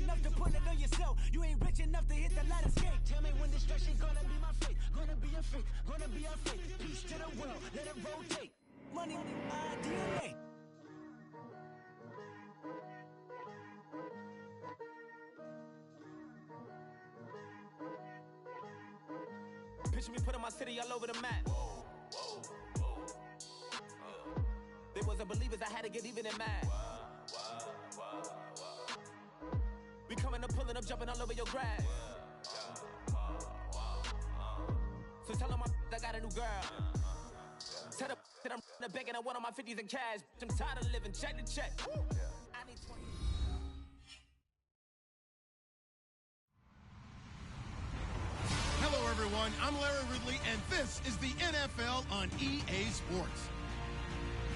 enough to pull it on yourself. You ain't rich enough to hit the ladder skate. Tell me when destruction gonna be my fate. Gonna be a fate, gonna be a fate. Peace to the world, let it rotate. Money, my DNA. Picture me putting my city all over the map. They wasn't believers, I had to get even and mad. We coming up, pulling up, jumping all over your grass. So tell them I got a new girl. Tell them that I'm in the bank and I want all my 50s in cash. I'm tired of living check to check. I need 20. Hello, everyone. I'm Larry Ridley, and this is the NFL on EA Sports.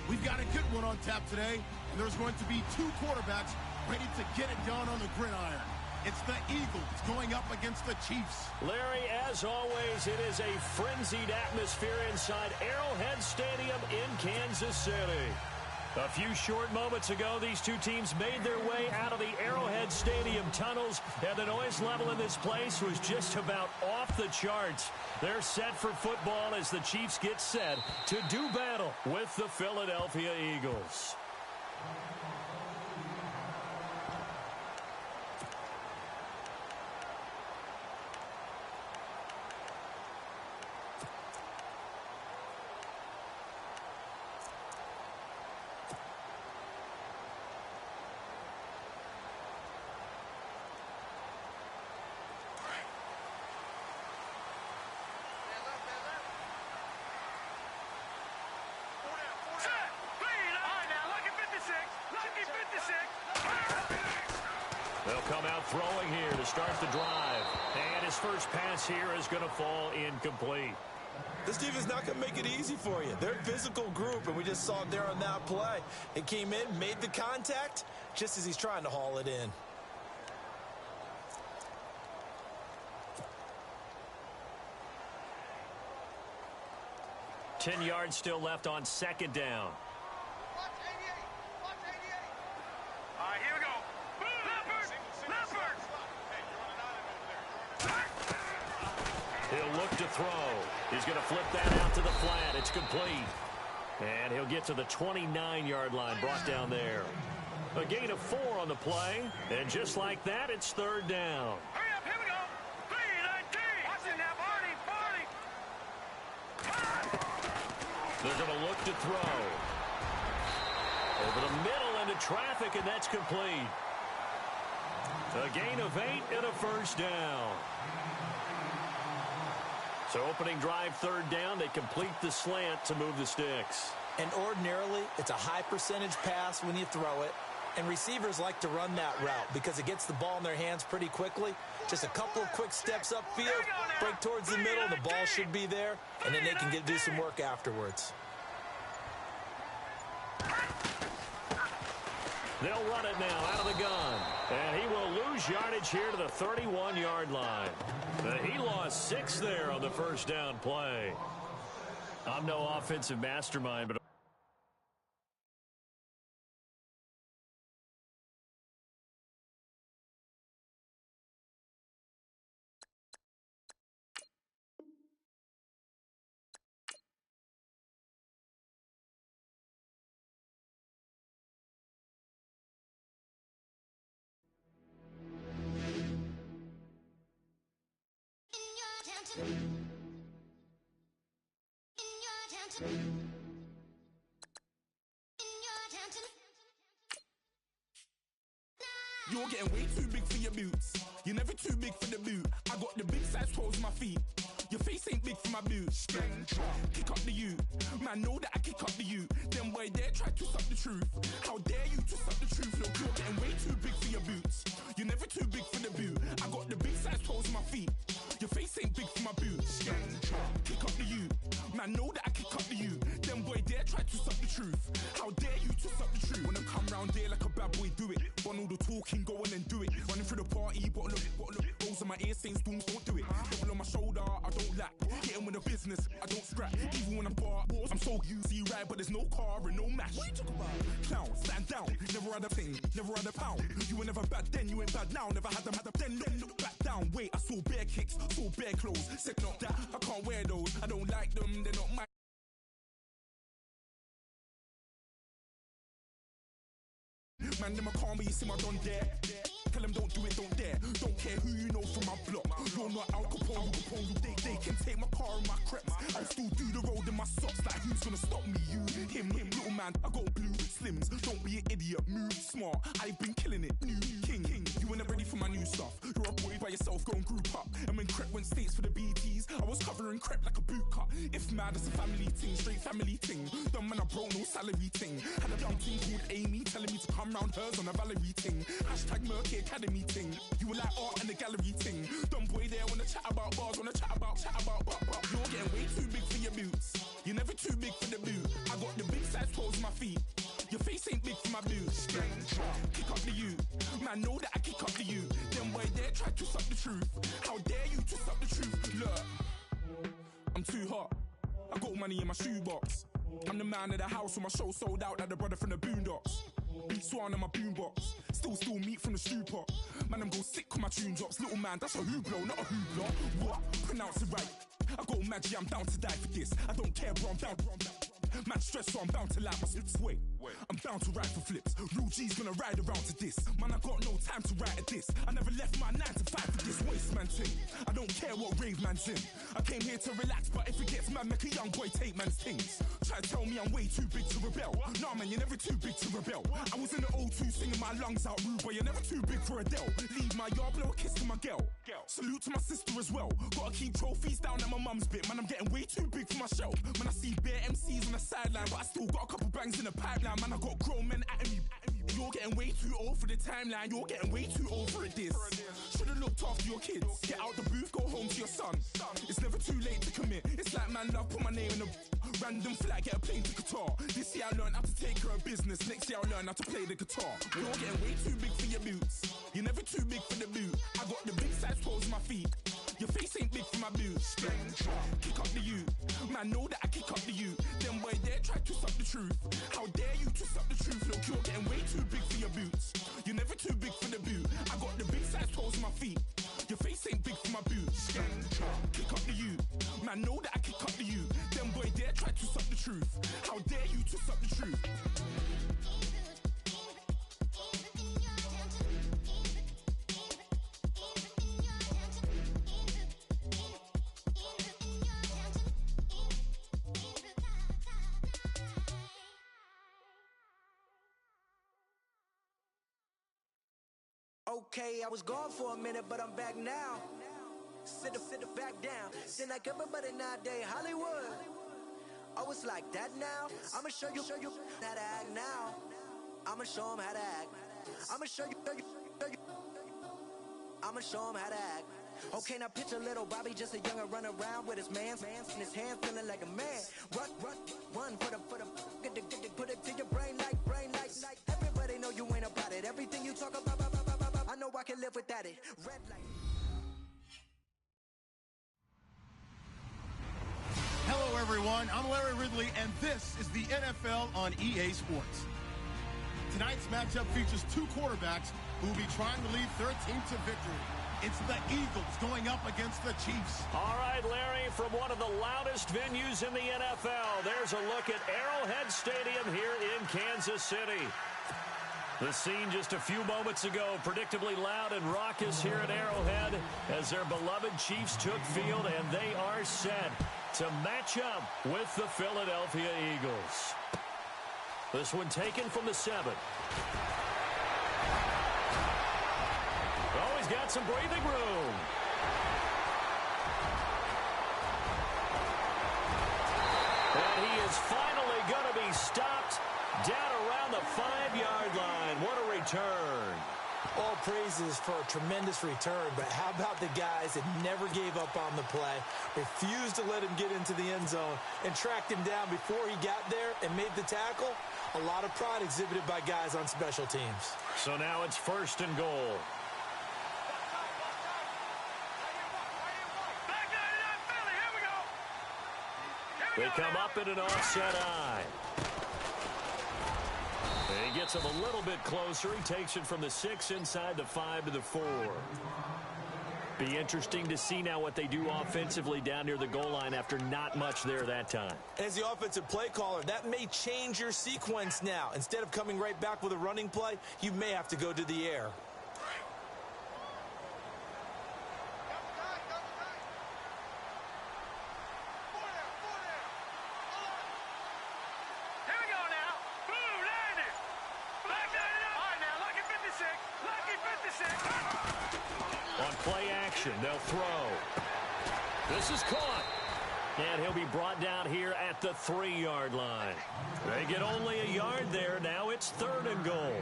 We've got a good one on tap today, and there's going to be two quarterbacks ready to get it done on the gridiron. It's the Eagles going up against the Chiefs. Larry, as always, it is a frenzied atmosphere inside Arrowhead Stadium in Kansas City. A few short moments ago, these two teams made their way out of the Arrowhead Stadium tunnels, and the noise level in this place was just about off the charts. They're set for football as the Chiefs get set to do battle with the Philadelphia Eagles. They'll come out throwing here to start the drive. And his first pass here is going to fall incomplete. This defense is not going to make it easy for you. They're a physical group, and we just saw it there on that play. It came in, made the contact, just as he's trying to haul it in. Ten yards still left on second down. Watch 88. Watch 88. All right, here we go. He'll look to throw. He's going to flip that out to the flat. It's complete. And he'll get to the 29-yard line, brought down there. A gain of 4 on the play. And just like that, it's third down. Hurry up, here we go. 3-19. Watch it now, Barney. They're going to look to throw. Over the middle into traffic, and that's complete. A gain of 8 and a first down. So opening drive, third down, they complete the slant to move the sticks. And ordinarily, it's a high percentage pass when you throw it. And receivers like to run that route because it gets the ball in their hands pretty quickly. Just a couple of quick steps upfield, break towards the middle, the ball should be there, and then they can do some work afterwards. They'll run it now out of the gun. And he will lose yardage here to the 31-yard line. He lost 6 there on the first down play. I'm no offensive mastermind, but You're getting way too big for your boots. You're never too big for the boot. I got the big size toes on my feet. Your face ain't big for my boots. Kick up the you. Man, know that I kick up the you. Them boy there try to suck the truth. How dare you to suck the truth? Look, you're getting way too big for your boots. You're never too big for the boot. I got the big size toes on my feet. Your face ain't big for my boots. Kick up the you. Man, know that I kick up the you. Them boy there try to suck the truth. How dare you to suck the truth? Wanna come round there like a bad boy, do it. Done all the talking, go on and do it. Running through the party, bottle of rolls in my ear, saying storms, don't do it. Double on my shoulder, I don't lack. Hitting with the business, I don't scrap. Even when I'm far, I'm so easy ride, but there's no car and no match. What you talking about? Clown, stand down, never had a thing, never had a pound. You were never bad then, you ain't bad now. Never had them, then look back down. Wait, I saw bare kicks, saw bare clothes. Said not that, I can't wear those. I don't like them, they're not mine. Man, them I can't be, you see my done there. Tell them don't do it, don't dare. Don't care who you know from my block. You're not Al Capone, they can take my car and my creps. I'll still do the road in my socks. Like who's gonna stop me? You, him, little man. I got blue slims. Don't be an idiot, move smart. I've been killing it, new king. You were never ready for my new stuff. You're a boy by yourself, go and group up. And when Crep went states for the BTs, I was covering Crep like a boot cut. If mad, it's a family thing, straight family thing. Dumb man, I broke no salary thing. Had a young thing called Amy telling me to come round hers on a Valerie thing. Hashtag Murky Academy thing. You were like art and the gallery thing. Dumb boy there wanna chat about bars, wanna chat about. You're getting way too big for your boots. You're never too big for the boot. I got the big size toes on my feet. Your face ain't big for my boots. Kick up the you. Man, know that I kick up the you. Them boy there try to suck the truth. How dare you to suck the truth? Look, I'm too hot. I got money in my shoebox. I'm the man of the house when my show sold out like the brother from the Boondocks. Beat Swan on my boombox. Still meat from the stew pot. Man, I'm go sick when my tune drops. Little man, that's a hooplo, not a hoopla. What? Pronounce it right. I got magic, I'm down to die for this. I don't care, bro, I'm down. Man stressed, so I'm bound to lie my slips. Wait, I'm bound to ride for flips. Real G's gonna ride around to this. Man, I got no time to write at this. I never left my 9 to 5 for this waste man thing. I don't care what rave man's in. I came here to relax, but if it gets mad, make a young boy take man's things. Try to tell me I'm way too big to rebel. Nah, man, you're never too big to rebel. I was in the O2 singing my lungs out rude, but you're never too big for Adele. Leave my yard, blow a kiss to my girl. Salute to my sister as well. Gotta keep trophies down at my mum's bit. Man, I'm getting way too big for my shelf. Man, I see bare MCs on the sideline, but I still got a couple bangs in the pipeline. Man, I got grown men at me. You're getting way too old for the timeline. You're getting way too old for a diss. Should've looked after your kids. Get out the booth, go home to your son. It's never too late to commit. It's like man love, put my name in a random flat, get a plane to Qatar. This year I learned how to take care of business. Next year I'll learn how to play the guitar. You're getting way too big for your boots. You're never too big for the boot. I got the big size toes on my feet. Your face ain't big for my boots. Kick up the you. Man, know that I kick up the you. Them boy there try to suck the truth. How dare you to suck the truth? Look, you're getting way too big for your boots. You're never too big for the boot. I got the big size toes on my feet. Your face ain't big for my boots. Kick up the you. Man, know that I kick up the you. Them boy there try to suck the truth. How dare you to suck the truth? Okay, I was gone for a minute, but I'm back now. Sit back down. Then like everybody nowadays, Hollywood. Oh, it's like that now. I'ma show you how to act now. I'ma show them how to act. I'ma show you. I'ma show them how to act. Okay, now picture little Bobby, just a younger run around with his man's in his hand, feeling like a man. Run, put it to your brain like. Everybody know you ain't about it. Everything you talk about, I know I can live without it. Red light. Hello, everyone. I'm Larry Ridley, and this is the NFL on EA Sports. Tonight's matchup features two quarterbacks who will be trying to lead their team to victory. It's the Eagles going up against the Chiefs. All right, Larry, from one of the loudest venues in the NFL, there's a look at Arrowhead Stadium here in Kansas City. The scene just a few moments ago, predictably loud and raucous here at Arrowhead as their beloved Chiefs took field, and they are set to match up with the Philadelphia Eagles. This one taken from the 7. Oh, he's got some breathing room. And he is finally going to be stopped down around the 5-yard line. What a return. All praises for a tremendous return, but how about the guys that never gave up on the play, refused to let him get into the end zone, and tracked him down before he got there and made the tackle? A lot of pride exhibited by guys on special teams. So now it's 1st and goal. They come up in an offset eye. He gets him a little bit closer. He takes it from the 6 inside the 5 to the 4. Be interesting to see now what they do offensively down near the goal line after not much there that time. As the offensive play caller, that may change your sequence now. Instead of coming right back with a running play, you may have to go to the air. On play action, they'll throw. This is caught. And he'll be brought down here at the 3-yard line. They get only a yard there. Now it's 3rd and goal.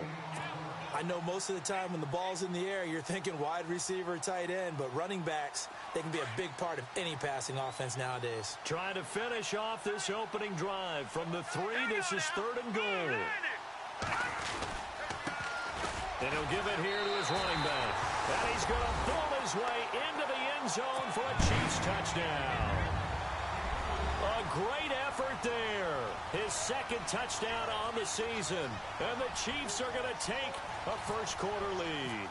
I know most of the time when the ball's in the air, you're thinking wide receiver, tight end, but running backs, they can be a big part of any passing offense nowadays. Trying to finish off this opening drive from the 3. This is 3rd and goal. And he'll give it here to his running back. And he's going to pull his way into the end zone for a Chiefs touchdown. A great effort there. His 2nd touchdown on the season. And the Chiefs are going to take a first-quarter lead.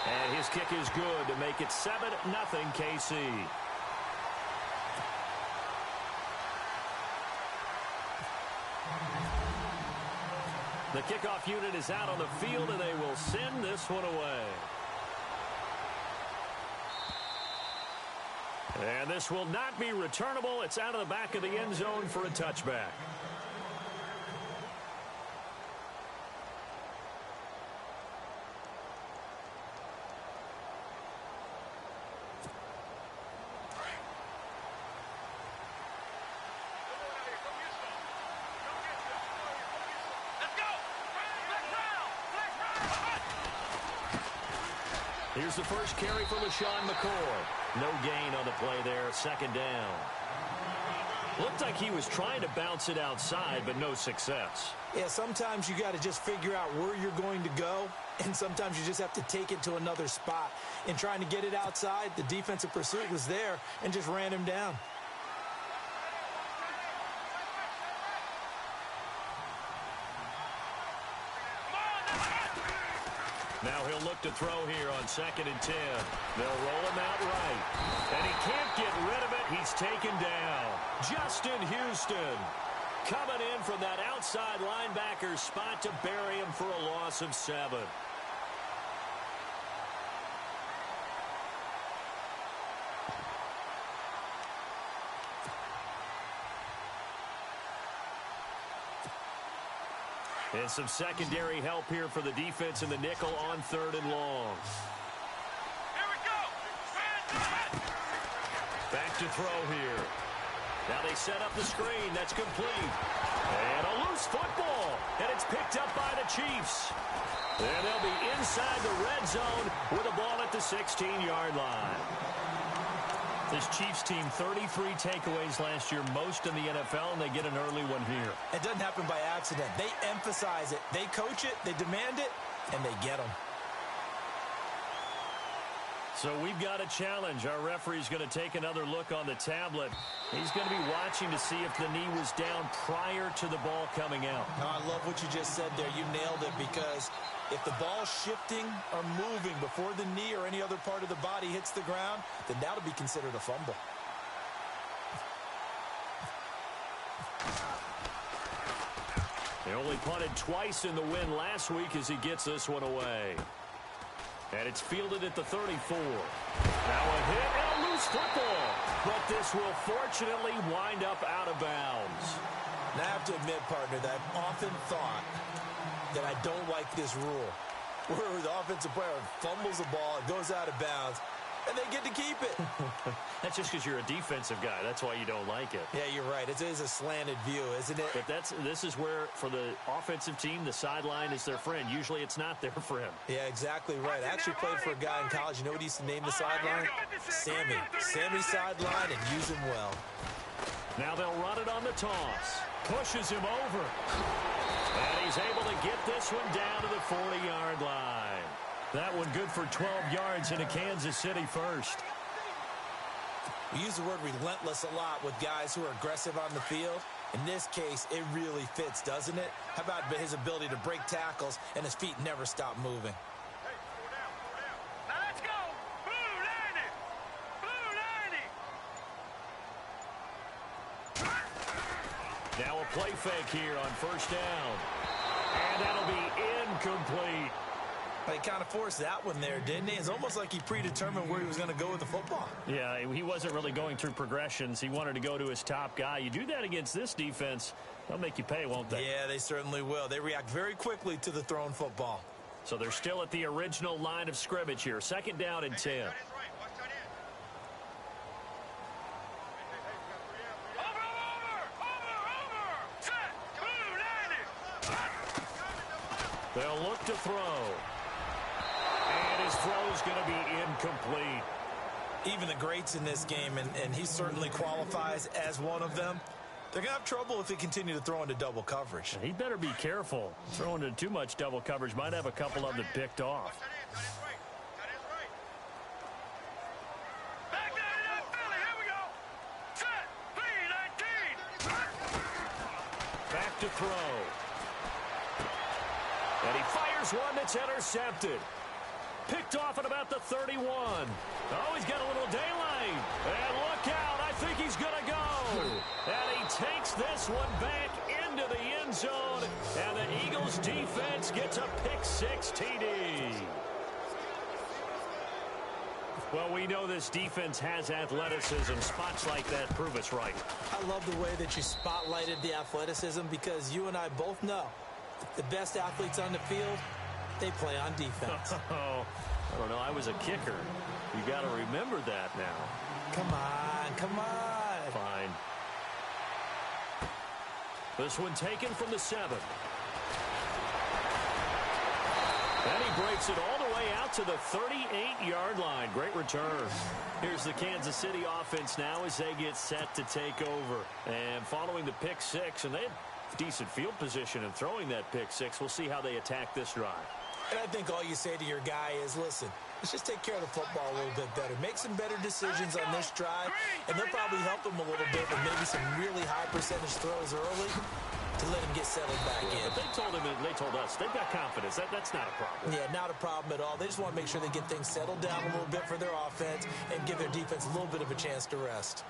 And his kick is good to make it 7-0 KC. The kickoff unit is out on the field, and they will send this one away. And this will not be returnable. It's out of the back of the end zone for a touchback. Here's the first carry for LaShawn McCoy. No gain on the play there, 2nd down. Looked like he was trying to bounce it outside, but no success. Yeah, sometimes you got to just figure out where you're going to go, and sometimes you just have to take it to another spot. In trying to get it outside, the defensive pursuit was there and just ran him down. Now he'll look to throw here on 2nd and 10. They'll roll him out right. And he can't get rid of it. He's taken down. Justin Houston coming in from that outside linebacker spot to bury him for a loss of 7. And some secondary help here for the defense in the nickel on 3rd and long. Here we go. Back to throw here. Now they set up the screen. That's complete. And a loose football. And it's picked up by the Chiefs. And they'll be inside the red zone with the ball at the 16-yard line. This Chiefs team, 33 takeaways last year, most in the NFL, and they get an early one here. It doesn't happen by accident. They emphasize it. They coach it, they demand it, and they get them. So we've got a challenge. Our referee's going to take another look on the tablet. He's going to be watching to see if the knee was down prior to the ball coming out. Now, I love what you just said there. You nailed it, because if the ball's shifting or moving before the knee or any other part of the body hits the ground, then that'll be considered a fumble. They only punted twice in the win last week as he gets this one away. And it's fielded at the 34. Now a hit and a loose football. But this will fortunately wind up out of bounds. Now, I have to admit, partner, that I've often thought that I don't like this rule, where the offensive player fumbles the ball, it goes out of bounds, and they get to keep it. That's just because you're a defensive guy. That's why you don't like it. Yeah, you're right. It is a slanted view, isn't it? But this is where, for the offensive team, the sideline is their friend. Usually it's not their friend. Yeah, exactly right. I actually played for a guy in college. You know what he used to name the sideline? Sammy. Sammy sideline, and use him well. Now they'll run it on the toss. Pushes him over. And he's able to get this one down to the 40-yard line. That one good for 12 yards into Kansas City first. We use the word relentless a lot with guys who are aggressive on the field. In this case, it really fits, doesn't it? How about his ability to break tackles and his feet never stop moving? Hey, slow down, slow down. Now let's go. Blue 90. Blue 90. Now a play fake here on first down. And that'll be incomplete. He kind of forced that one there, didn't he? It's almost like he predetermined where he was going to go with the football. Yeah, he wasn't really going through progressions. He wanted to go to his top guy. You do that against this defense, they'll make you pay, won't they? Yeah, they certainly will. They react very quickly to the thrown football. So they're still at the original line of scrimmage here. Second down and 10. That is right. Watch that in. Over. Set. Blue 90. They'll look to throw. And his throw's going to be incomplete. Even the greats in this game, and he certainly qualifies as one of them, they're going to have trouble if they continue to throw into double coverage. He better be careful. Throwing into too much double coverage might have a couple of them picked off. That is right. Back that up, Philly. Here we go. Set. 3-19. Back to throw. And he fires one that's intercepted. Picked off at about the 31. Oh, he's got a little daylight. And look out. I think he's going to go. And he takes this one back into the end zone. And the Eagles defense gets a pick-6 TD. Well, we know this defense has athleticism. Spots like that prove us right. I love the way that you spotlighted the athleticism because you and I both know the best athletes on the field, they play on defense. Oh, I don't know. I was a kicker. You got to remember that now. Come on. Fine. This one taken from the 7. And he breaks it all the way out to the 38-yard line. Great return. Here's the Kansas City offense now as they get set to take over. And following the pick-6, and they had decent field position in throwing that pick-6. We'll see how they attack this drive. And I think all you say to your guy is, listen, let's just take care of the football a little bit better. Make some better decisions on this drive, and they'll probably help him a little bit with maybe some really high percentage throws early to let him get settled back in. But they told us, they've got confidence. That's not a problem. Yeah, not a problem at all. They just want to make sure they get things settled down a little bit for their offense and give their defense a little bit of a chance to rest.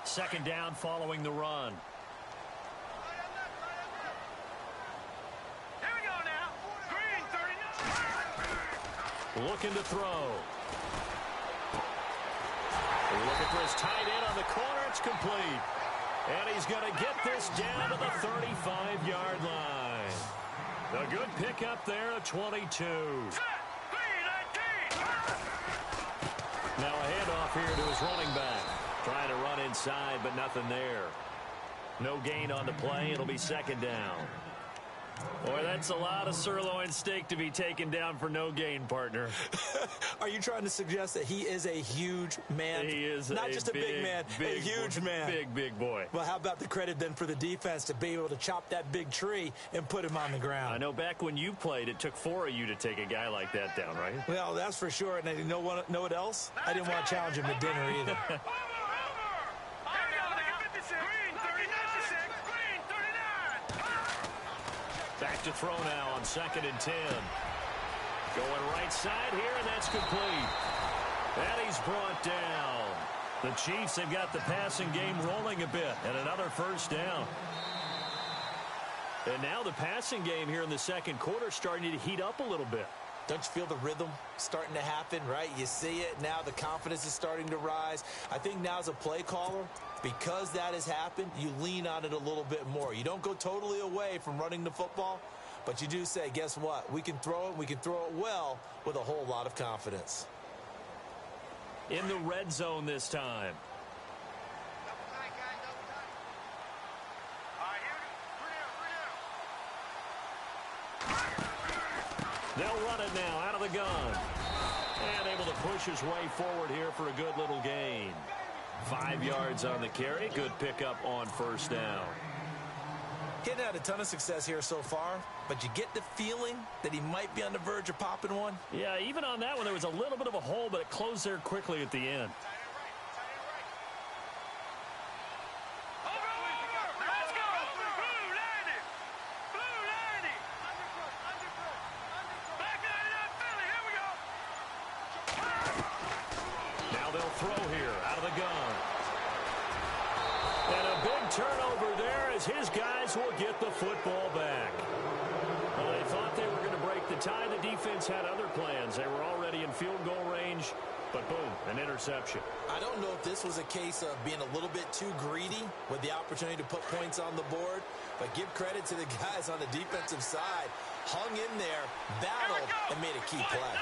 Second down following the run. Here we go now. Green 39. Looking to throw. Looking for his tight end on the corner. It's complete. And he's going to get this down to the 35-yard line. A good pickup there at 22. Now a handoff here to his running back. Trying to run inside, but nothing there. No gain on the play. It'll be second down. Boy, that's a lot of sirloin steak to be taken down for no gain, partner. Are you trying to suggest that he is a huge man? He is not just a big man, a huge man. Big boy. Well, how about the credit then for the defense to be able to chop that big tree and put him on the ground? I know back when you played, it took 4 of you to take a guy like that down, right? Well, that's for sure. And you know what else? I didn't want to challenge him to dinner either. Back to throw now on 2nd and 10. Going right side here, and that's complete. And he's brought down. The Chiefs have got the passing game rolling a bit, and another first down. And now the passing game here in the second quarter starting to heat up a little bit. Don't you feel the rhythm starting to happen, right? You see it. Now the confidence is starting to rise. I think now as a play caller, because that has happened, you lean on it a little bit more. You don't go totally away from running the football, But you do say, guess what? We can throw it. We can throw it well with a whole lot of confidence. In the red zone this time. They'll run it now out of the gun. And able to push his way forward here for a good little gain. 5 yards on the carry. Good pickup on first down. He hadn't had a ton of success here so far, but you get the feeling that he might be on the verge of popping one. Yeah, even on that one, there was a little bit of a hole, but it closed there quickly at the end. Now they'll throw here out of the gun. And a big turnover there as his guys will get the football back. Well, they thought they were going to break the tie. The defense had other plans. They were already in field goal range, but boom, an interception. I don't know if this was a case of being a little bit too greedy with the opportunity to put points on the board, but give credit to the guys on the defensive side. Hung in there, battled, and made a key play.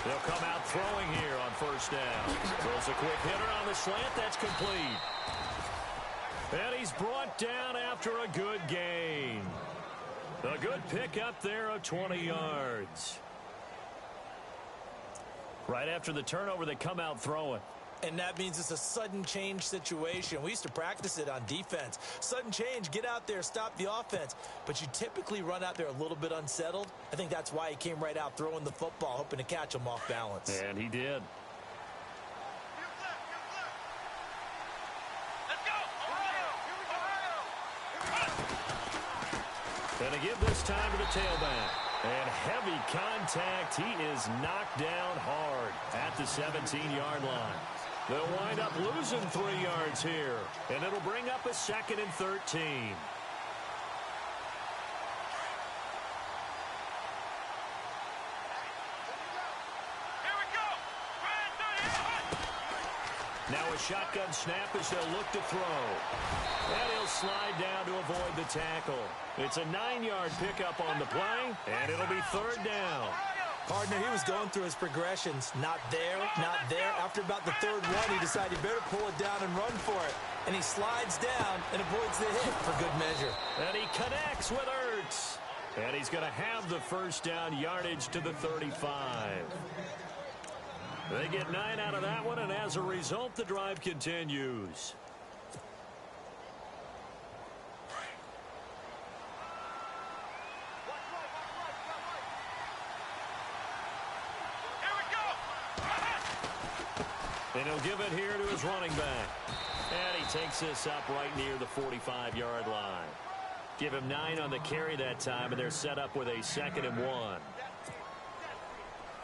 They'll come out throwing here on first down. Throws a quick hitter on the slant. That's complete. And he's brought down after a good gain. A good pickup there of 20 yards. Right after the turnover, they come out throwing. And that means it's a sudden change situation. We used to practice it on defense. Sudden change, get out there, stop the offense. But you typically run out there a little bit unsettled. I think that's why he came right out throwing the football, hoping to catch him off balance. And he did. And to give this time to the tailback. And heavy contact. He is knocked down hard at the 17-yard line. They'll wind up losing 3 yards here. And it'll bring up a 2nd and 13. Now a shotgun snap as they'll look to throw. And he'll slide down to avoid the tackle. It's a 9-yard pickup on the play, and it'll be 3rd down. Partner, he was going through his progressions. Not there, not there. After about the 3rd one, he decided he better pull it down and run for it. And he slides down and avoids the hit for good measure. And he connects with Ertz. And he's going to have the first down yardage to the 35. They get 9 out of that one, and as a result, the drive continues. And he'll give it here to his running back. And he takes this up right near the 45-yard line. Give him 9 on the carry that time, and they're set up with a 2nd and 1.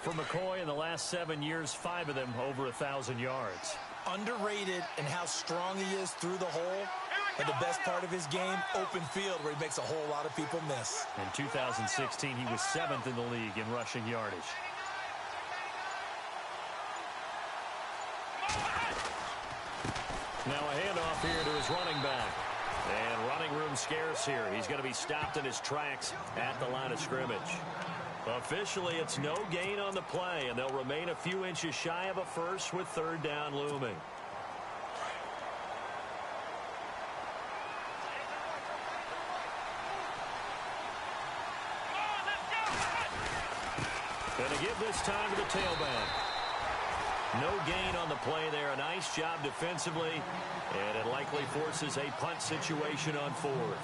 For McCoy, in the last 7 years, 5 of them over 1,000 yards. Underrated in how strong he is through the hole. But the best part of his game, open field, where he makes a whole lot of people miss. In 2016, he was 7th in the league in rushing yardage. Now a handoff here to his running back. And running room scarce here. He's going to be stopped in his tracks at the line of scrimmage. Officially, it's no gain on the play, and they'll remain a few inches shy of a first with 3rd down looming. Going to give this time to the tailback. No gain on the play there. A nice job defensively, and it likely forces a punt situation on 4th.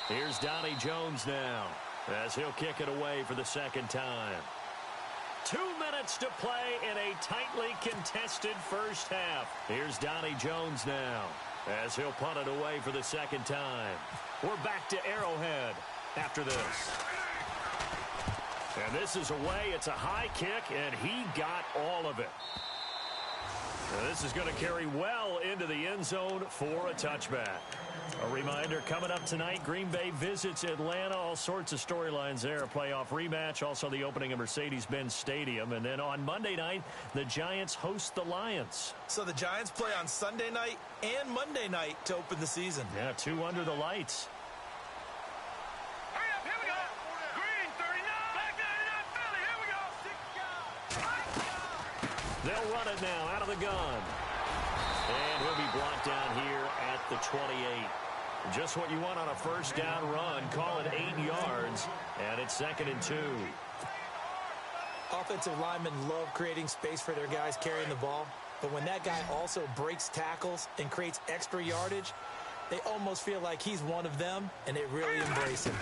Here's Donnie Jones now as he'll kick it away for the 2nd time. 2 minutes to play in a tightly contested first half. Here's Donnie Jones now as he'll punt it away for the 2nd time. We're back to Arrowhead after this. And this is away. It's a high kick, and he got all of it. This is going to carry well into the end zone for a touchback. A reminder, coming up tonight, Green Bay visits Atlanta. All sorts of storylines there. A playoff rematch, also the opening of Mercedes-Benz Stadium. And then on Monday night, the Giants host the Lions. So the Giants play on Sunday night and Monday night to open the season. Yeah, 2 under the lights. Hurry up, here we go. Green 39, black 99, Philly, here we go. They'll run it now out of the gun. And he'll be brought down here at the 28. Just what you want on a first down run. Call it 8 yards, and it's 2nd and 2. Offensive linemen love creating space for their guys carrying the ball, but when that guy also breaks tackles and creates extra yardage, they almost feel like he's one of them, and they really embrace him.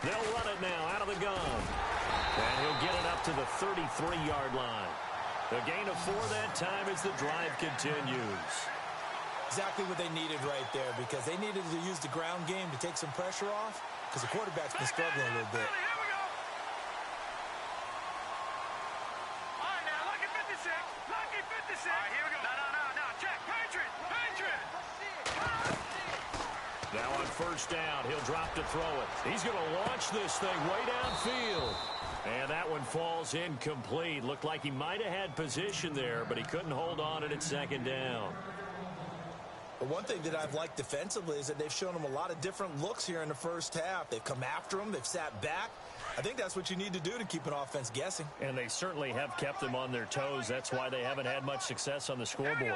They'll run it now out of the gun, and he'll get it up to the 33-yard line. A gain of 4 that time as the drive continues. Exactly what they needed right there, because they needed to use the ground game to take some pressure off, because the quarterback's been struggling a little bit. Here we go. All right, now, lucky 56. Lucky 56. All right, here we go. No. Check. Patriot. Now on first down, he'll drop to throw it. He's going to launch this thing way downfield. And that one falls incomplete. Looked like he might have had position there, but he couldn't hold on it at 2nd down. But one thing that I've liked defensively is that they've shown him a lot of different looks here in the first half. They've come after him. They've sat back. I think that's what you need to do to keep an offense guessing. And they certainly have kept them on their toes. That's why they haven't had much success on the scoreboard.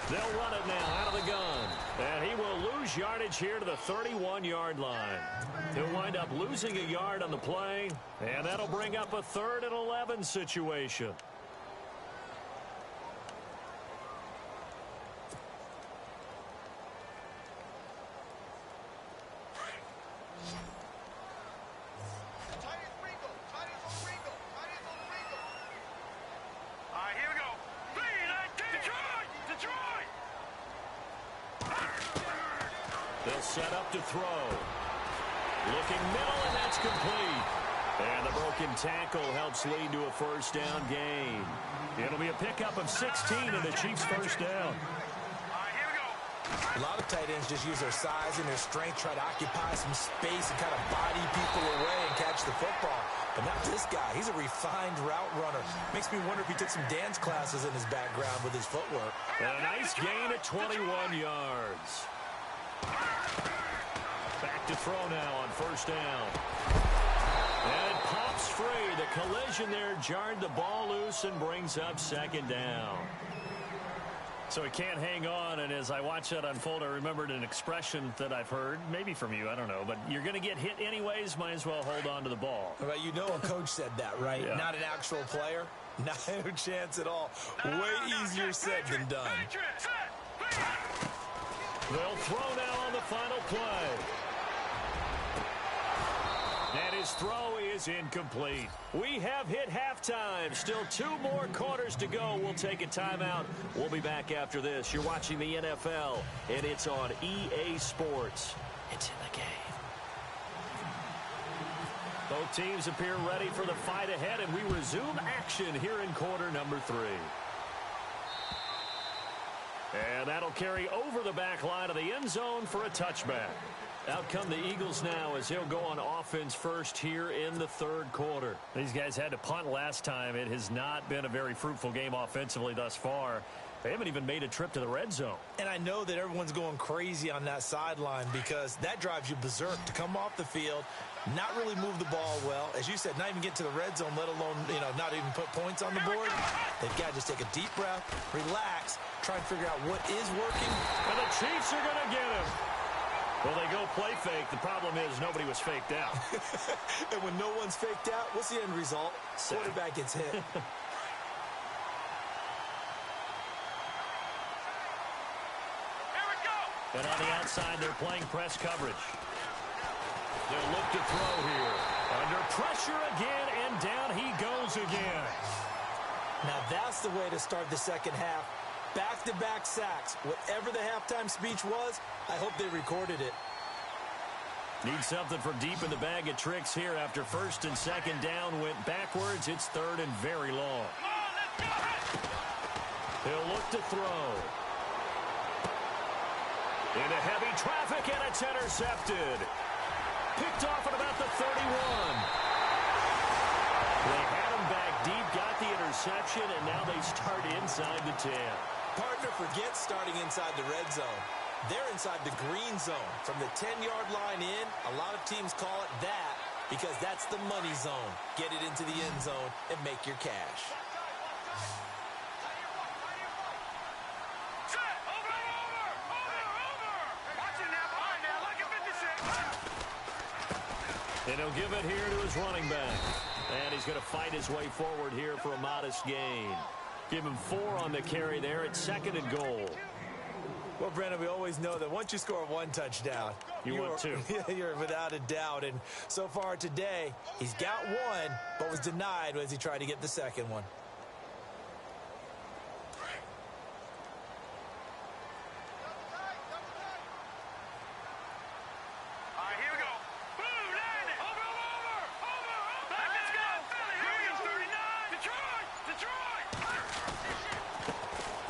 They'll run it now out of the gun. And he will lose yardage here to the 31-yard line. He'll wind up losing a yard on the play, and that'll bring up a 3rd and 11 situation. They'll set up to throw. Looking middle, and that's complete. And the broken tackle helps lead to a first down gain. It'll be a pickup of 16 and the Chiefs' first down. A lot of tight ends just use their size and their strength, try to occupy some space and kind of body people away and catch the football. But not this guy. He's a refined route runner. Makes me wonder if he took some dance classes in his background with his footwork. And a nice gain at 21 yards. Back to throw now on first down. And it pops free. The collision there jarred the ball loose and brings up 2nd down. So he can't hang on, and as I watch that unfold, I remembered an expression that I've heard, maybe from you, I don't know, but you're going to get hit anyways, might as well hold on to the ball. Well, you know a coach said that, right? Yeah. Not an actual player. Not a chance at all. Way easier said than done. They'll throw now on the final play. And his throw is incomplete. We have hit halftime. Still 2 more quarters to go. We'll take a timeout. We'll be back after this. You're watching the NFL, and it's on EA Sports. It's in the game. Both teams appear ready for the fight ahead, and we resume action here in quarter number 3. And that'll carry over the back line of the end zone for a touchback. Out come the Eagles now as he'll go on offense first here in the 3rd quarter. These guys had to punt last time. It has not been a very fruitful game offensively thus far. They haven't even made a trip to the red zone. And I know that everyone's going crazy on that sideline because that drives you berserk to come off the field, not really move the ball well. As you said, not even get to the red zone, let alone, not even put points on the board. They've got to just take a deep breath, relax, try and figure out what is working. And the Chiefs are going to get him. Well, they go play fake. The problem is nobody was faked out. And when no one's faked out, what's the end result? Quarterback gets hit. And on the outside, they're playing press coverage. They'll look to throw here. Under pressure again, and down he goes again. Now that's the way to start the second half. Back-to-back sacks. Whatever the halftime speech was, I hope they recorded it. Need something from deep in the bag of tricks here after first and second down went backwards. It's third and very long. He'll look to throw. Into heavy traffic, and it's intercepted. Picked off at about the 31. They had him back deep, got the interception, and now they start inside the 10. Partner forgets starting inside the red zone. They're inside the green zone. From the 10-yard line in, a lot of teams call it that because that's the money zone. Get it into the end zone and make your cash. And he'll give it here to his running back. And he's going to fight his way forward here for a modest gain. Give him 4 on the carry there. It's second and goal. Well, Brandon, we always know that once you score one touchdown, you want 2. You're without a doubt. And so far today, he's got 1, but was denied as he tried to get the second one.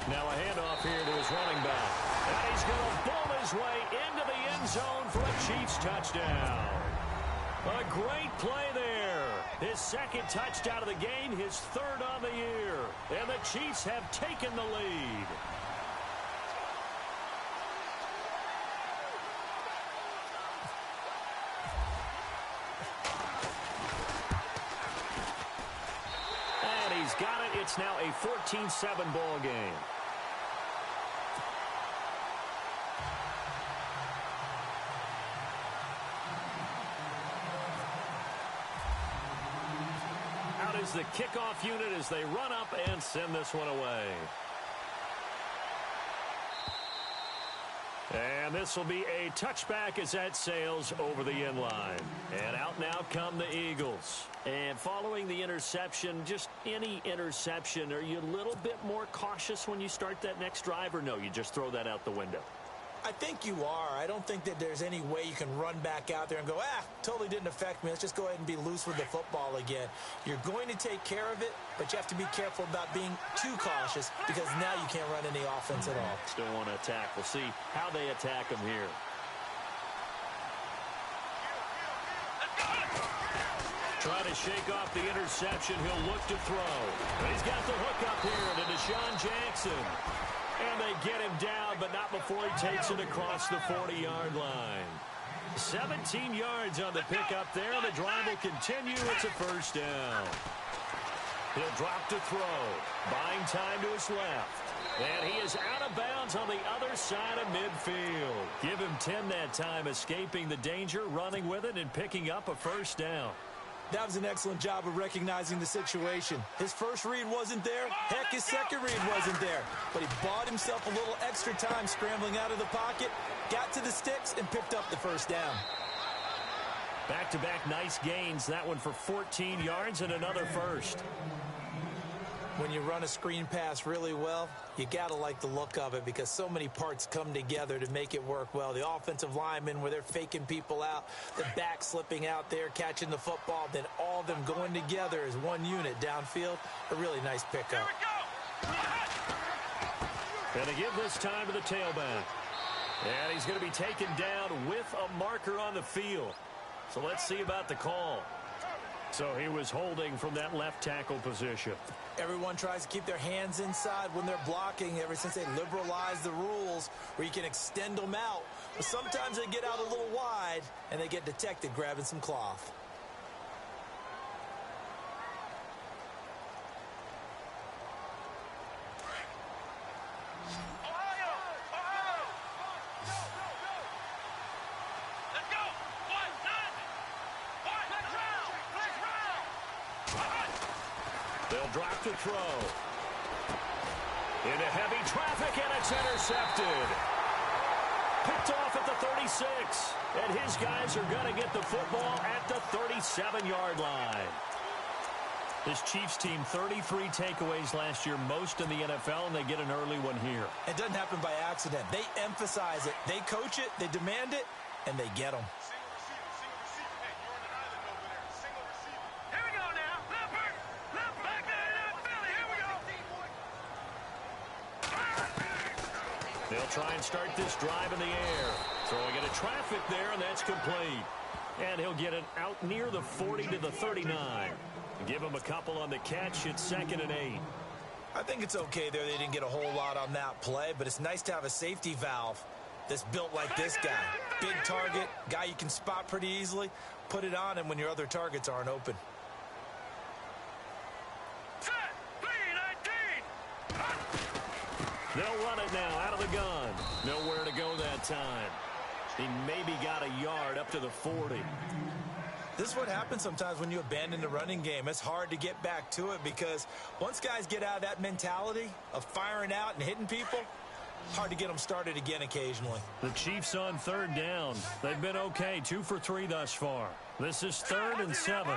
Now a handoff here to his running back. And he's going to bull his way into the end zone for a Chiefs touchdown. A great play there. His second touchdown of the game, his third on the year. And the Chiefs have taken the lead. And he's got it. It's now a 14-7 ball game. Is the kickoff unit as they run up and send this one away. And this will be a touchback as that sails over the end line. And out now come the Eagles. And following the interception, just any interception, are you a little bit more cautious when you start that next drive, or no, you just throw that out the window? I think you are. I don't think that there's any way you can run back out there and go, totally didn't affect me. Let's just go ahead and be loose with the football again. You're going to take care of it, but you have to be careful about being too cautious because now you can't run any offense at all. Still want to attack. We'll see how they attack him here. Trying to shake off the interception. He'll look to throw. And he's got the hook up here to Deshaun Jackson. And they get him down, but not before he takes it across the 40-yard line. 17 yards on the pickup there. The drive will continue. It's a first down. He'll drop to throw. Buying time to his left. And he is out of bounds on the other side of midfield. Give him 10 that time, escaping the danger, running with it, and picking up a first down. That was an excellent job of recognizing the situation. His first read wasn't there. Heck, his second read wasn't there. But he bought himself a little extra time scrambling out of the pocket, got to the sticks, and picked up the first down. Back-to-back nice gains. That one for 14 yards and another first. When you run a screen pass really well, you got to like the look of it because so many parts come together to make it work well. The offensive linemen where they're faking people out, the back slipping out there, catching the football, then all of them going together as one unit downfield. A really nice pickup. Going to give this time to the tailback. And he's going to be taken down with a marker on the field. So let's see about the call. So he was holding from that left tackle position. Everyone tries to keep their hands inside when they're blocking ever since they liberalized the rules where you can extend them out. But sometimes they get out a little wide and they get detected grabbing some cloth. They'll drop to throw. Into heavy traffic, and it's intercepted. Picked off at the 36. And his guys are going to get the football at the 37-yard line. This Chiefs team, 33 takeaways last year, most in the NFL, and they get an early one here. It doesn't happen by accident. They emphasize it. They coach it, they demand it, and they get them. They'll try and start this drive in the air. Throwing into traffic there, and that's complete. And he'll get it out near the 40 to the 39. Give him a couple on the catch. It's 2nd and 8. I think it's okay there. They didn't get a whole lot on that play, but it's nice to have a safety valve that's built like this guy. Big target, guy you can spot pretty easily. Put it on him when your other targets aren't open. They'll run it now out of the gun. Nowhere to go that time. He maybe got a yard up to the 40. This is what happens sometimes when you abandon the running game. It's hard to get back to it because once guys get out of that mentality of firing out and hitting people, hard to get them started again occasionally. The Chiefs on 3rd down. They've been okay, 2 for 3 thus far. This is 3rd and 7.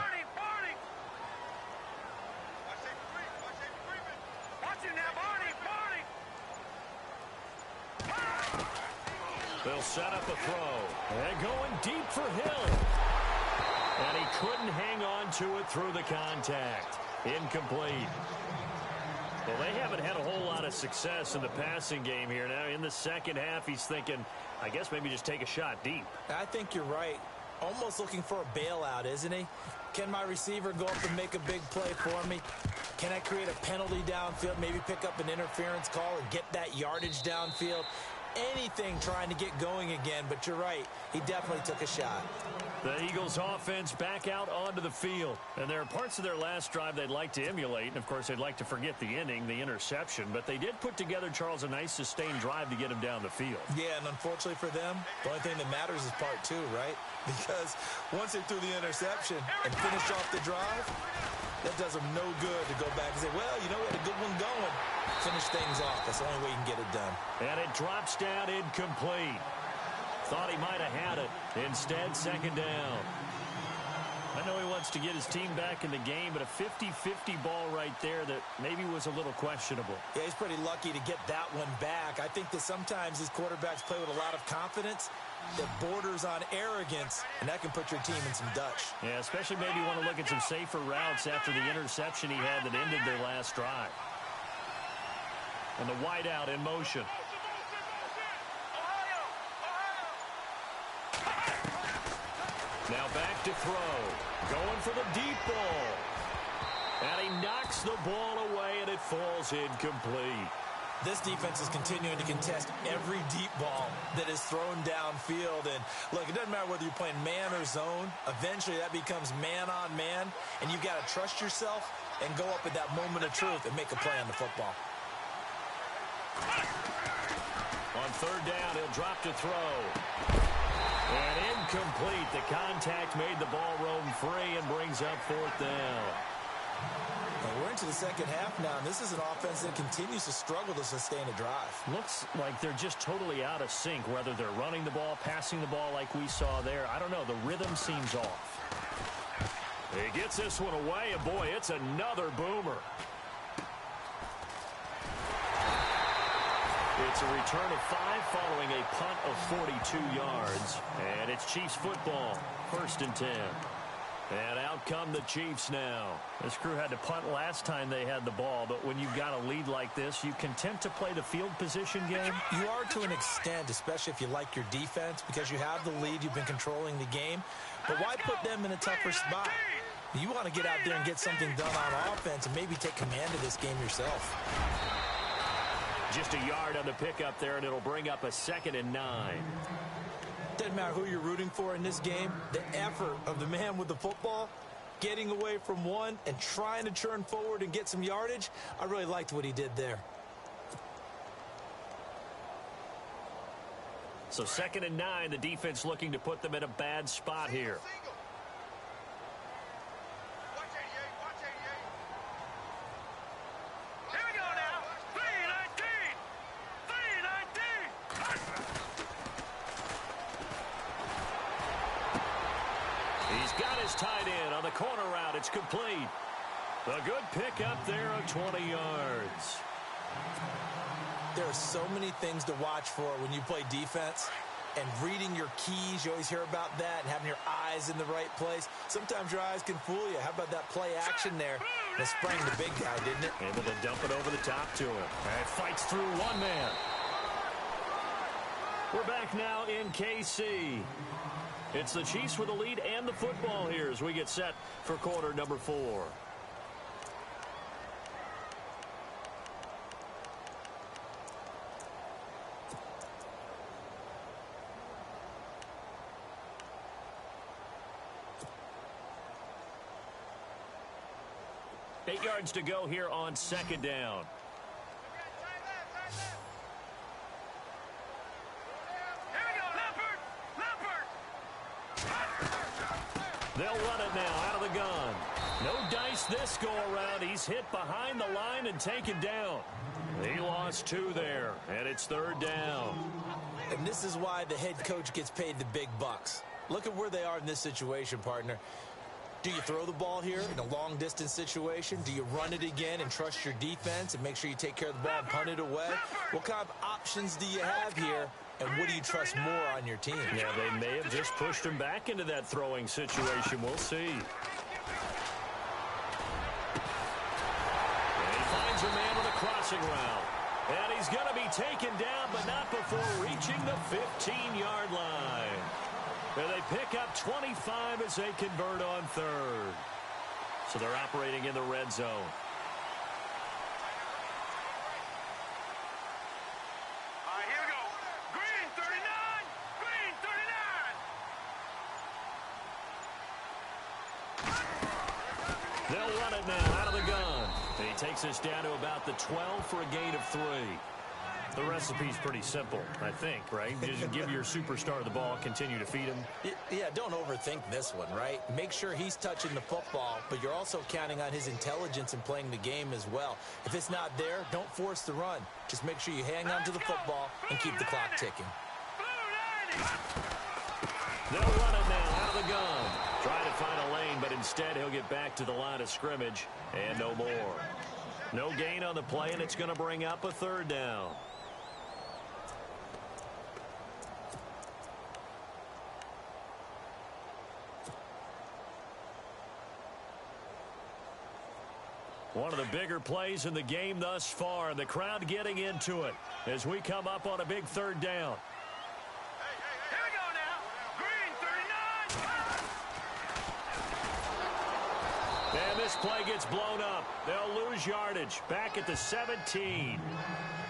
They'll set up a throw. And going deep for Hill. And he couldn't hang on to it through the contact. Incomplete. Well, they haven't had a whole lot of success in the passing game here. Now, in the second half, he's thinking, I guess maybe just take a shot deep. I think you're right. Almost looking for a bailout, isn't he? Can my receiver go up and make a big play for me? Can I create a penalty downfield, maybe pick up an interference call and get that yardage downfield? Anything trying to get going again, but you're right. He definitely took a shot. The Eagles offense back out onto the field. And there are parts of their last drive they'd like to emulate. And, of course, they'd like to forget the inning, the interception. But they did put together, Charles, a nice sustained drive to get him down the field. Yeah, and unfortunately for them, the only thing that matters is part 2, right? Because once they threw the interception and finished off the drive, that does them no good to go back and say, well, you know, we had a good one going. Finish things off. That's the only way you can get it done. And it drops down incomplete. Thought he might have had it. Instead, 2nd down. I know he wants to get his team back in the game, but a 50-50 ball right there that maybe was a little questionable. Yeah, he's pretty lucky to get that one back. I think that sometimes these quarterbacks play with a lot of confidence that borders on arrogance, and that can put your team in some Dutch. Yeah, especially maybe you want to look at some safer routes after the interception he had that ended their last drive. And the wideout in motion. Now back to throw. Going for the deep ball. And he knocks the ball away, and it falls incomplete. This defense is continuing to contest every deep ball that is thrown downfield. And, look, it doesn't matter whether you're playing man or zone. Eventually, that becomes man-on-man, and you've got to trust yourself and go up at that moment of truth and make a play on the football. On 3rd down, he'll drop to throw. And incomplete. The contact made the ball roam free and brings up 4th down. Well, we're into the second half now, and this is an offense that continues to struggle to sustain a drive. Looks like they're just totally out of sync, whether they're running the ball, passing the ball like we saw there. I don't know. The rhythm seems off. He gets this one away, and boy, it's another boomer. It's a return of 5 following a punt of 42 yards. And it's Chiefs football, 1st and 10. And out come the Chiefs now. This crew had to punt last time they had the ball, but when you've got a lead like this, you content to play the field position game? You are to an extent, especially if you like your defense, because you have the lead, you've been controlling the game. But why put them in a tougher spot? You want to get out there and get something done on offense and maybe take command of this game yourself. Just a yard on the pickup there, and it'll bring up a 2nd and 9. Doesn't matter who you're rooting for in this game. The effort of the man with the football, getting away from one and trying to churn forward and get some yardage, I really liked what he did there. So 2nd and 9, the defense looking to put them in a bad spot here. Tied in on the corner route. It's complete. A good pick up there of 20 yards. There are so many things to watch for when you play defense. And reading your keys, you always hear about that, and having your eyes in the right place. Sometimes your eyes can fool you. How about that play action there? That sprang the big guy, didn't it? Able to dump it over the top to him. And fights through one man. We're back now in KC. It's the Chiefs with the lead and the football here as we get set for quarter number 4. Eight yards to go here on second down. They'll run it now out of the gun. No dice this go-around. He's hit behind the line and taken down. He lost 2 there, and it's third down. And this is why the head coach gets paid the big bucks. Look at where they are in this situation, partner. Do you throw the ball here in a long-distance situation? Do you run it again and trust your defense and make sure you take care of the ball and punt it away? What kind of options do you have here? And what do you trust more on your team? Yeah, they may have just pushed him back into that throwing situation. We'll see. And he finds a man with a crossing route. And he's going to be taken down, but not before reaching the 15-yard line. And they pick up 25 as they convert on third. So they're operating in the red zone. They'll run it now out of the gun. And he takes us down to about the 12 for a gain of 3. The recipe's pretty simple, I think, right? You just give your superstar the ball, continue to feed him. Yeah, don't overthink this one, right? Make sure he's touching the football, but you're also counting on his intelligence in playing the game as well. If it's not there, don't force the run. Just make sure you hang on to the football and keep the clock ticking. They'll run it now out of the gun. Trying to find a lane, but instead he'll get back to the line of scrimmage and no more. No gain on the play, and it's going to bring up a third down. One of the bigger plays in the game thus far, and the crowd getting into it as we come up on a big third down. Here we go now. Green 39. And this play gets blown up. They'll lose yardage back at the 17.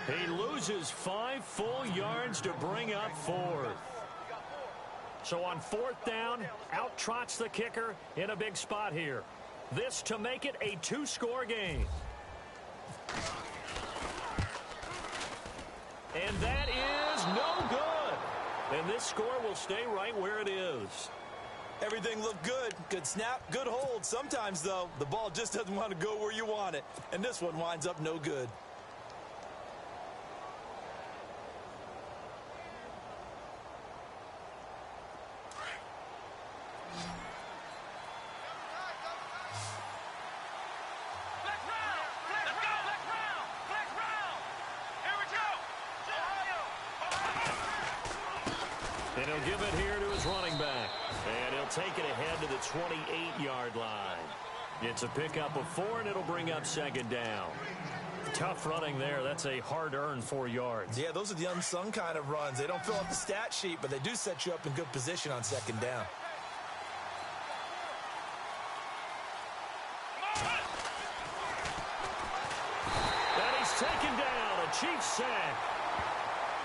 He loses 5 full yards to bring up 4th. So on 4th down, out trots the kicker in a big spot here. This to make it a 2-score game. And that is no good. And this score will stay right where it is. Everything looked good. Good snap, good hold. Sometimes, though, the ball just doesn't want to go where you want it. And this one winds up no good. And he'll give it here to his running back. And he'll take it ahead to the 28-yard line. It's a pickup of 4, and it'll bring up second down. Tough running there. That's a hard-earned 4 yards. Yeah, those are the unsung kind of runs. They don't fill up the stat sheet, but they do set you up in good position on second down. And he's taken down. A Chiefs sack.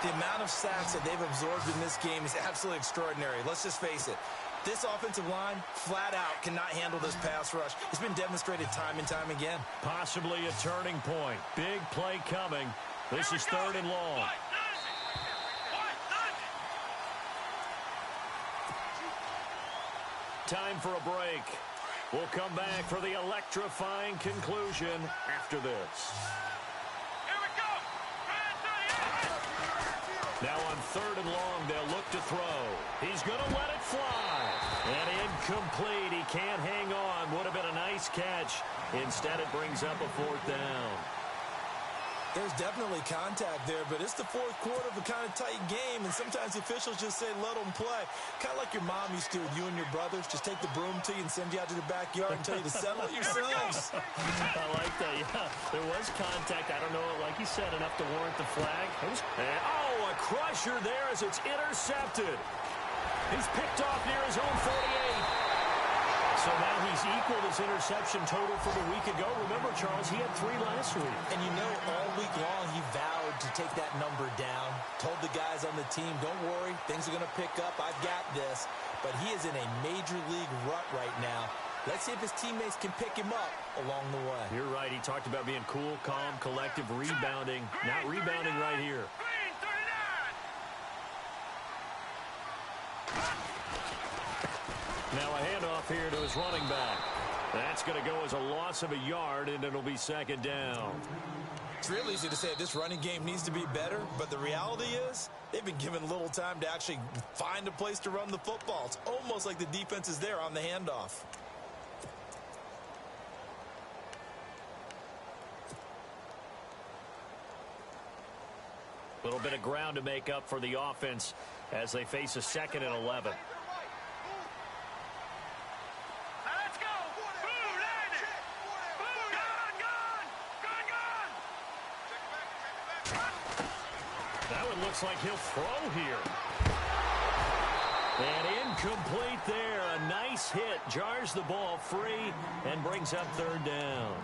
The amount of sacks that they've absorbed in this game is absolutely extraordinary. Let's just face it. This offensive line, flat out, cannot handle this pass rush. It's been demonstrated time and time again. Possibly a turning point. Big play coming. This is 3rd and long. Time for a break. We'll come back for the electrifying conclusion after this. Now on 3rd and long, they'll look to throw. He's going to let it fly. And incomplete. He can't hang on. Would have been a nice catch. Instead, it brings up a 4th down. There's definitely contact there, but it's the 4th quarter of a kind of tight game, and sometimes the officials just say, let them play. Kind of like your mom used to with you and your brothers. Just take the broom to you and send you out to the backyard and tell you to settle it yourselves. I like that, yeah. There was contact. I don't know, like you said, enough to warrant the flag. A crusher there as it's intercepted. He's picked off near his own 48. So now he's equaled his interception total from a week ago. Remember, Charles, he had 3 last week. And you know, all week long he vowed to take that number down. Told the guys on the team, don't worry, things are going to pick up. I've got this. But he is in a major league rut right now. Let's see if his teammates can pick him up along the way. You're right. He talked about being cool, calm, collective, rebounding. Not rebounding right here. Now a handoff here to his running back. That's going to go as a loss of a yard, and it'll be second down. It's real easy to say this running game needs to be better, but the reality is they've been given little time to actually find a place to run the football. It's almost like the defense is there on the handoff. A little bit of ground to make up for the offense as they face a 2nd and 11. Looks like he'll throw here. And incomplete there. A nice hit. Jars the ball free and brings up 3rd down.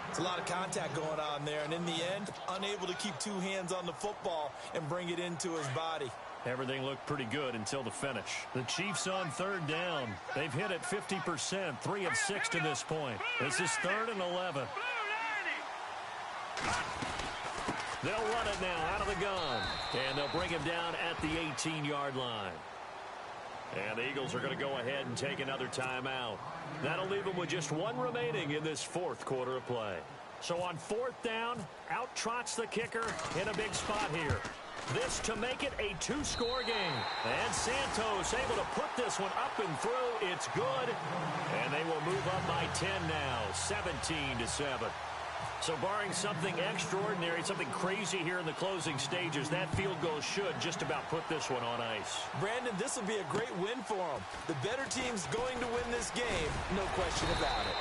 It's a lot of contact going on there. And in the end, unable to keep 2 hands on the football and bring it into his body. Everything looked pretty good until the finish. The Chiefs on 3rd down. They've hit it 50%. 3 of 6 to this point. This is 3rd and 11. They'll run it now out of the gun. And they'll bring him down at the 18-yard line. And the Eagles are going to go ahead and take another timeout. That'll leave them with just 1 remaining in this 4th quarter of play. So on 4th down, out trots the kicker in a big spot here. This to make it a 2-score game. And Santos able to put this one up and through. It's good. And they will move up by 10 now, 17-7. So barring something extraordinary, something crazy here in the closing stages, that field goal should just about put this one on ice. Brandon, this will be a great win for them. The better team's going to win this game, no question about it.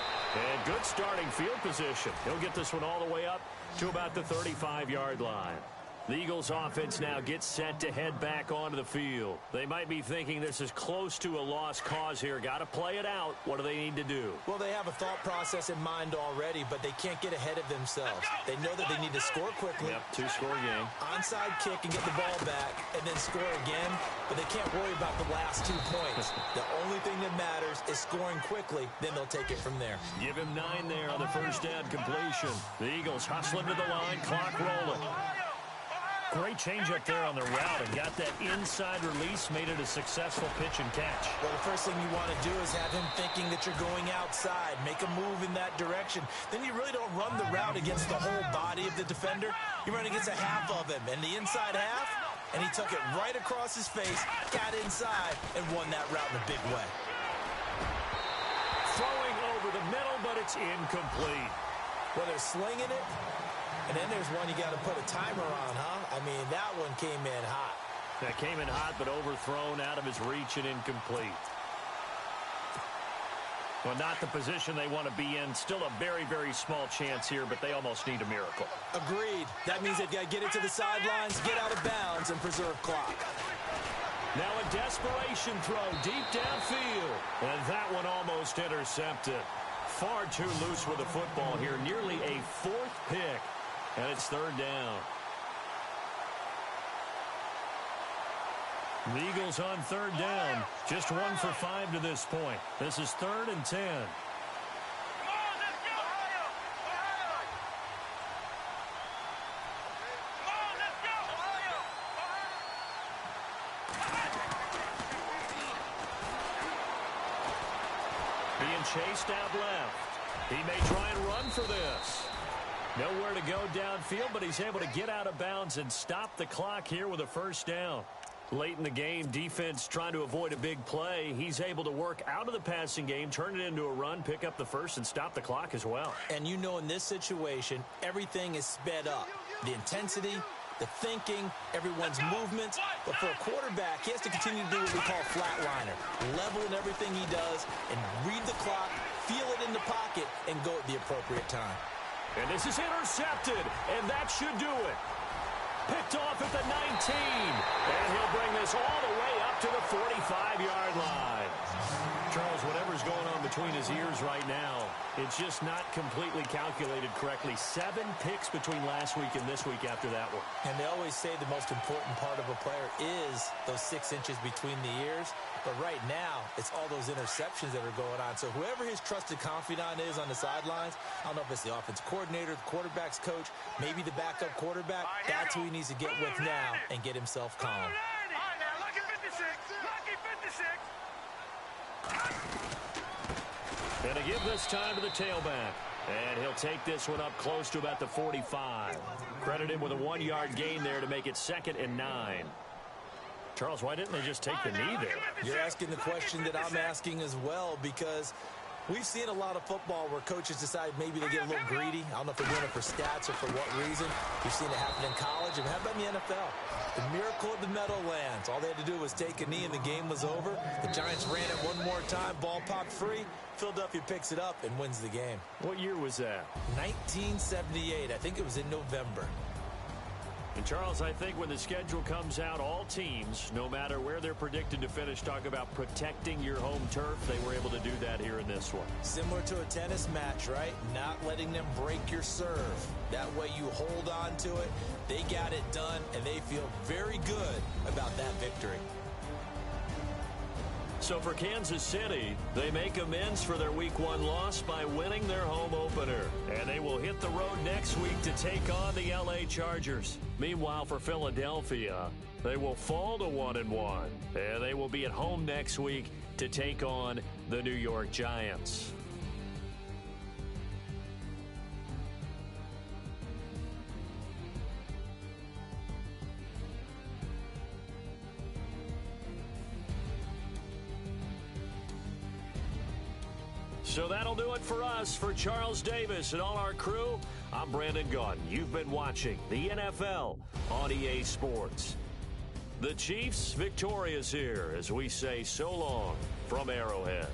And good starting field position. He'll get this one all the way up to about the 35-yard line. The Eagles offense now gets set to head back onto the field. They might be thinking this is close to a lost cause here. Got to play it out. What do they need to do? Well, they have a thought process in mind already, but they can't get ahead of themselves. They know that they need to score quickly. Yep, 2-score game. Onside kick and get the ball back and then score again, but they can't worry about the last 2 points. The only thing that matters is scoring quickly, then they'll take it from there. Give him 9 there on the first down completion. The Eagles hustling to the line, clock rolling. Great change up there on the route and got that inside release, made it a successful pitch and catch. Well, the first thing you want to do is have him thinking that you're going outside, make a move in that direction. Then you really don't run the route against the whole body of the defender. You run against a half of him, and the inside half, and he took it right across his face, got inside, and won that route in a big way. Throwing over the middle, but it's incomplete. Well, they're slinging it. And then there's one you got to put a timer on, huh? I mean, that one came in hot. That came in hot, but overthrown out of his reach and incomplete. Well, not the position they want to be in. Still a very, very small chance here, but they almost need a miracle. Agreed. That means they've got to get it to the sidelines, get out of bounds, and preserve clock. Now a desperation throw deep downfield. And that one almost intercepted. Far too loose with the football here. Nearly a 4th pick. And it's 3rd down. The Eagles on 3rd down. Just 1 for 5 to this point. This is 3rd and 10. Being chased out left. He may try and run for this. Nowhere to go downfield, but he's able to get out of bounds and stop the clock here with a first down. Late in the game, defense trying to avoid a big play. He's able to work out of the passing game, turn it into a run, pick up the first, and stop the clock as well. And you know in this situation, everything is sped up. The intensity, the thinking, everyone's movements. But for a quarterback, he has to continue to do what we call flatliner. Level in everything he does and read the clock, feel it in the pocket, and go at the appropriate time. And this is intercepted, and that should do it. Picked off at the 19. And he'll bring this all the way up to the 45-yard line. Charles, whatever's going on between his ears right now, it's just not completely calculated correctly. 7 picks between last week and this week after that one. And they always say the most important part of a player is those 6 inches between the ears. But right now, it's all those interceptions that are going on. So whoever his trusted confidant is on the sidelines, I don't know if it's the offense coordinator, the quarterback's coach, maybe the backup quarterback, that's who he needs to get with now and get himself calm. All right, now, lucky 56. Lucky 56. And to give this time to the tailback. And he'll take this one up close to about the 45. Credit him with a 1-yard gain there to make it 2nd and 9. Charles, why didn't they just take the knee there? You're asking the question that I'm asking as well, because we've seen a lot of football where coaches decide maybe they get a little greedy. I don't know if they're doing it for stats or for what reason. We've seen it happen in college, and how about in the NFL? The miracle of the Meadowlands. All they had to do was take a knee, and the game was over. The Giants ran it one more time. Ball popped free. Philadelphia picks it up and wins the game. What year was that? 1978. I think it was in November. And, Charles, I think when the schedule comes out, all teams, no matter where they're predicted to finish, talk about protecting your home turf. They were able to do that here in this one. Similar to a tennis match, right? Not letting them break your serve. That way you hold on to it. They got it done, and they feel very good about that victory. So for Kansas City, they make amends for their Week 1 loss by winning their home opener. And they will hit the road next week to take on the LA Chargers. Meanwhile, for Philadelphia, they will fall to 1-1. And they will be at home next week to take on the New York Giants. So that'll do it for us. For Charles Davis and all our crew, I'm Brandon Gaudin. You've been watching the NFL on EA Sports. The Chiefs victorious here as we say so long from Arrowhead.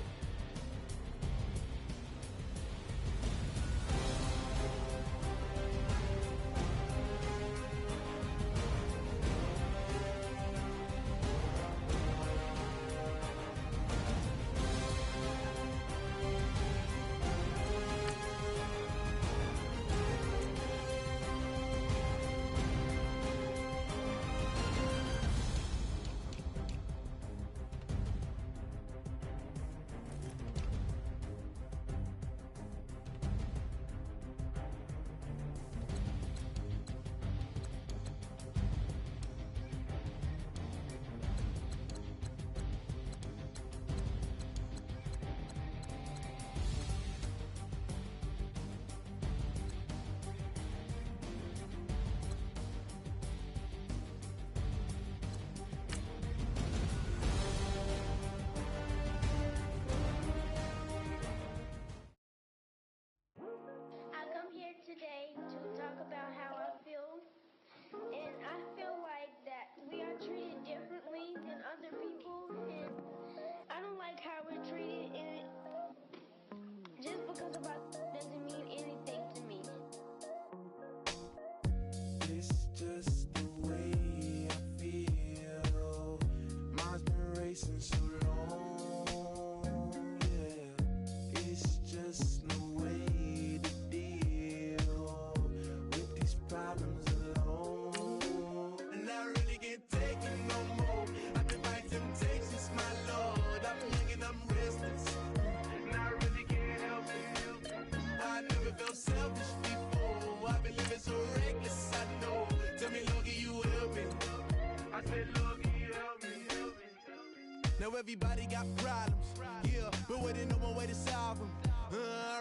Today to talk about how I feel, and I feel like that we are treated differently than other people, and I don't like how we're treated, and just because of us doesn't mean anything to me. It's just the way I feel. Mine's been racing so long, yeah. It's just no way problems alone, and I really can't take it no more. I've been by temptations, my Lord. I'm young and I'm restless, and I really can't help it. I never felt selfish before. I've been living so reckless, I know. Tell me, Lord, can you help me? I said, Lord, can you help me? Now everybody got problems, yeah, but waiting no one way to solve them.